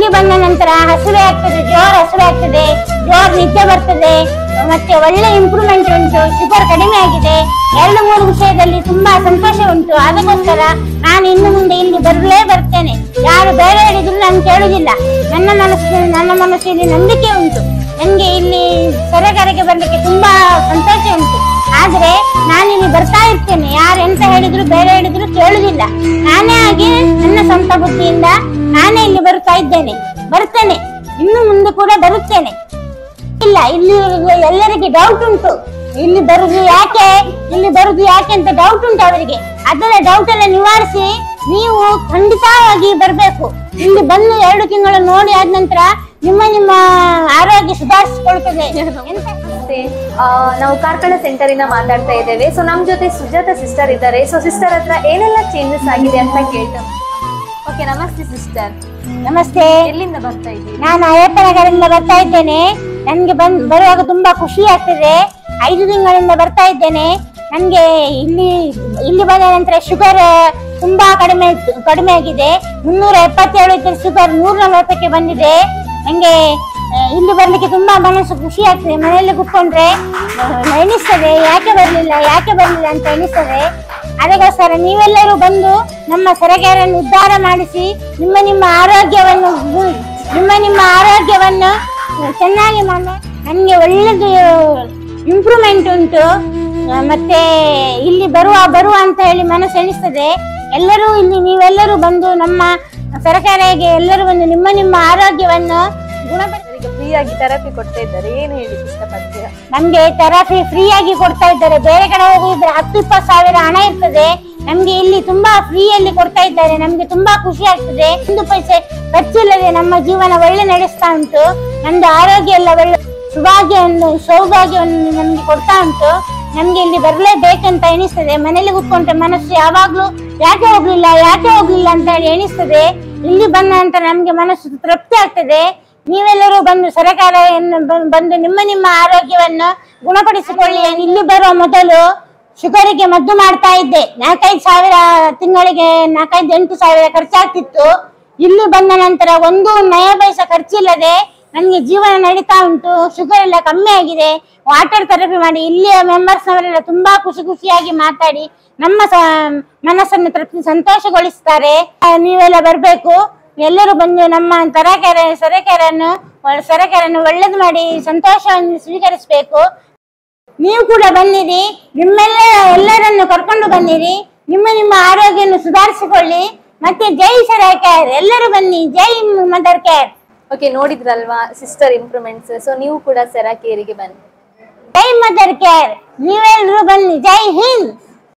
ಇಲ್ಲಿ ಬಂದ ನಂತರ ಹಸಿವೆ ಆಗ್ತದೆ, ಜೋರ್ ಹಸಿವೆ ಆಗ್ತದೆ, ಜೋರ್ ನಿದ್ದೆ ಬರ್ತದೆ, ಮತ್ತೆ ಒಳ್ಳೆ ಇಂಪ್ರೂವ್ಮೆಂಟ್ ಉಂಟು, ಶುಗರ್ ಕಡಿಮೆ ಆಗಿದೆ. 2-3 ವಿಷಯದಲ್ಲಿ ತುಂಬಾ ಸಂತೋಷ ಉಂಟು. ಅದಕ್ಕೋಸ್ಕರ ನಾನು ಇನ್ನು ಮುಂದೆ ಇಲ್ಲಿ ಬರ್ತೇನೆ. ಯಾರು ಬೇರೆ ಹೇಳಿದ್ರು ನಾನು ಕೇಳುದಿಲ್ಲ. ನನ್ನ ಮನಸ್ಸಿನಲ್ಲಿ ನಂಬಿಕೆ ಉಂಟು. ನನಗೆ ಇಲ್ಲಿ ಸರಕಾರಕ್ಕೆ ಬರ್ಲಿಕ್ಕೆ ತುಂಬಾ ಸಂತೋಷ ಉಂಟು. ಆದ್ರೆ ನಾನಿಲ್ಲಿ ಬರ್ತಾ ಇರ್ತೇನೆ. ಯಾರು ಎಂತ ಹೇಳಿದ್ರು ಬೇರೆ ಹೇಳಿದ್ರು ಕೇಳುದಿಲ್ಲ. ನಾನೇ ಆಗಿ ನನ್ನ ಸ್ವಂತ ಬುದ್ಧಿಯಿಂದ ನಾನೇ ಇಲ್ಲಿ ಬರ್ತೇನೆ. ಇನ್ನು ಮುಂದೆ ಕೂಡ ಬರುತ್ತೇನೆ. ಇಲ್ಲ, ಇಲ್ಲಿ ಎಲ್ಲರಿಗೆ ಡೌಟ್ ಉಂಟು. ಇಲ್ಲಿ ಬರುದು ಯಾಕೆ ಅಂತ ಡೌಟ್ ಉಂಟು ಅವರಿಗೆ. ಅದರ ಡೌಟ್ ಎಲ್ಲ ನಿವಾರಿಸಿ ನೀವು ಖಂಡಿತವಾಗಿ ಬರ್ಬೇಕು. ಇಲ್ಲಿ ಬಂದು 2 ತಿಂಗಳು ನೋಡಿ ಆದ ನಂತರ ನಿಮ್ಮ ಆರೋಗ್ಯ ಸುಧಾರಿಸಿಕೊಳ್ತದೆ. ನಾವು ಕಾರ್ಕಳ ಸೆಂಟರಿನ ಮಾತಾಡ್ತಾ ಇದ್ದೇವೆ. ಸೊ ನಮ್ ಜೊತೆ ಸುಜಾತಾ ಸಿಸ್ಟರ್ ಇದ್ದಾರೆ. ಸೊ ಸಿಸ್ಟರ್ ಹತ್ರ ಏನೆಲ್ಲ ಚೇಂಜಸ್ ಆಗಿದೆ ಅಂತ ಕೇಳ್ತಾ. ಓಕೆ, ನಮಸ್ತೆ ಸಿಸ್ಟರ್. ನಮಸ್ತೆ. ಎಲ್ಲಿಂದ ಬರ್ತಾ ಇದ್ದೀವಿ? ನಾನು ಅಯ್ಯಪ್ಪನಗರದಿಂದ ಬರ್ತಾ ಇದ್ದೇನೆ. ನನ್ಗೆ ಬರುವಾಗ ತುಂಬಾ ಖುಷಿ ಆಗ್ತದೆ. 5 ತಿಂಗಳಿಂದ ಬರ್ತಾ ಇದ್ದೇನೆ. ನನ್ಗೆ ಇಲ್ಲಿ ಬಂದ ನಂತರ ಶುಗರ್ ತುಂಬಾ ಕಡಿಮೆ ಆಗಿದೆ. 377 ಇದ್ದ ಶುಗರ್ 140ಕ್ಕೆ ಬಂದಿದೆ. ನಂಗೆ ಇಲ್ಲಿ ಬರ್ಲಿಕ್ಕೆ ತುಂಬಾ ಮನಸ್ಸು ಖುಷಿ ಆಗ್ತದೆ. ಮನೆಯಲ್ಲಿ ಕೂತ್ಕೊಂಡ್ರೆ ಎಣಿಸ್ತದೆ ಯಾಕೆ ಬರ್ಲಿಲ್ಲ ಅಂತ ಎಣಿಸ್ತದೆ. ಅದಕ್ಕೋಸ್ಕರ ನೀವೆಲ್ಲರೂ ಬಂದು ನಮ್ಮ ಸರಕಾರವನ್ನು ಉದ್ಧಾರ ಮಾಡಿಸಿ ನಿಮ್ಮ ಆರೋಗ್ಯವನ್ನು ಚೆನ್ನಾಗಿ ಮಾಡಿ. ನನಗೆ ಒಳ್ಳೆದು ಇಂಪ್ರೂವ್ಮೆಂಟ್ ಉಂಟು. ಮತ್ತೆ ಇಲ್ಲಿ ಬರುವ ಅಂತ ಹೇಳಿ ಮನಸ್ಸು ಎಣಿಸ್ತದೆ. ನೀವೆಲ್ಲರೂ ಬಂದು ನಮ್ಮ ಸರಕಾರಿಗೆ ಎಲ್ಲರೂ ಬಂದು ನಿಮ್ಮ ಆರೋಗ್ಯವನ್ನು ಗುಣಪಡಿಸಿ ಫ್ರೀಯಾಗಿ ಥೆರಪಿ ಕೊಡ್ತಾ ಇದ್ದಾರೆ. ಏನ್ ಹೇಳಿ ಇಷ್ಟಪಡ್ತೀರಾ? ನಮ್ಗೆ ಥೆರಪಿ ಫ್ರೀಯಾಗಿ ಕೊಡ್ತಾ ಇದ್ದಾರೆ. ಬೇರೆ ಕಡೆ ಹೋಗಿದ್ರೆ 10-20 ಸಾವಿರ ಹಣ ಇರ್ತದೆ. ನಮ್ಗೆ ಇಲ್ಲಿ ತುಂಬಾ ಫ್ರೀಯಲ್ಲಿ ಕೊಡ್ತಾ ಇದ್ದಾರೆ. ನಮ್ಗೆ ತುಂಬಾ ಖುಷಿ ಆಗ್ತದೆ. 1 ಪೈಸೆ ಖರ್ಚಿಲ್ಲದೆ ನಮ್ಮ ಜೀವನ ಒಳ್ಳೆ ನಡೆಸ್ತಾ ಉಂಟು. ನಮ್ದು ಆರೋಗ್ಯ ಎಲ್ಲ ಒಳ್ಳೆ ಸೌಭಾಗ್ಯವನ್ನು ನಮ್ಗೆ ಕೊಡ್ತಾ ಉಂಟು. ನಮ್ಗೆ ಇಲ್ಲಿ ಬರ್ಲೇಬೇಕಂತ ಎಣಿಸ್ತದೆ. ಮನೇಲಿ ಕೂತ್ಕೊಂಡ್ರೆ ಮನಸ್ಸು ಯಾವಾಗ್ಲೂ ಯಾಕೆ ಹೋಗ್ಲಿಲ್ಲ ಅಂತ ಹೇಳಿ ಎಣಿಸ್ತದೆ. ಇಲ್ಲಿ ಬಂದ ನಂತರ ನಮ್ಗೆ ಮನಸ್ಸು ತೃಪ್ತಿ ಆಗ್ತದೆ. ನೀವೆಲ್ಲರೂ ಬಂದು ಸರಕಾರವನ್ನು ಬಂದು ನಿಮ್ಮ ಆರೋಗ್ಯವನ್ನು ಗುಣಪಡಿಸಿಕೊಳ್ಳಿ. ಇಲ್ಲಿ ಬರುವ ಮೊದಲು ಶುಗರಿಗೆ ಮದ್ದು ಮಾಡ್ತಾ ಇದ್ದೆ. 4-5 ಸಾವಿರ ತಿಂಗಳಿಗೆ 4-8 ಸಾವಿರ ಖರ್ಚಾಗ್ತಿತ್ತು. ಇಲ್ಲಿ ಬಂದ ನಂತರ 1 ನಯ ಪೈಸೆ ಖರ್ಚಿಲ್ಲದೆ ನನಗೆ ಜೀವನ ನಡೀತಾ ಉಂಟು. ಶುಗರ್ ಎಲ್ಲ ಕಮ್ಮಿ ಆಗಿದೆ. ವಾಟರ್ ಥೆರಪಿ ಮಾಡಿ ಇಲ್ಲಿಯ ಮೆಂಬರ್ಸ್ ನವರೆಲ್ಲ ತುಂಬಾ ಖುಷಿಯಾಗಿ ಮಾತಾಡಿ ನಮ್ಮ ಮನಸ್ಸನ್ನು ಸಂತೋಷಗೊಳಿಸ್ತಾರೆ. ನೀವೆಲ್ಲ ಬರ್ಬೇಕು. ಎಲ್ಲರೂ ಬಂದು ನಮ್ಮ ಸರಕಾರವನ್ನು ಒಳ್ಳೇದು ಮಾಡಿ ಸಂತೋಷವನ್ನು ಸ್ವೀಕರಿಸಬೇಕು. ನೀವು ಕೂಡ ಬನ್ನಿರಿ. ಎಲ್ಲರನ್ನು ಕರ್ಕೊಂಡು ಬನ್ನಿರಿ. ನಿಮ್ಮ ಆರೋಗ್ಯವನ್ನು ಸುಧಾರಿಸಿಕೊಳ್ಳಿ. ಮತ್ತೆ ಜೈ ಸರಕಾರ. ಎಲ್ಲರೂ ಬನ್ನಿ. ಜೈ ಮದರ್ ಕೇರ್. ಓಕೆ, ನೋಡಿದ್ರಲ್ವಾ ಸಿಸ್ಟರ್ ಇಂಪ್ರೂವ್ಮೆಂಟ್ಸ್. ಸೊ ನೀವು ಕೂಡ ಸರಕೇರಿಗೆ ಬನ್ನಿ. ಜೈ ಮದರ್ ಕೇರ್. ನೀವೆಲ್ಲರೂ ಬನ್ನಿ. ಜೈ ಹಿಂದ್.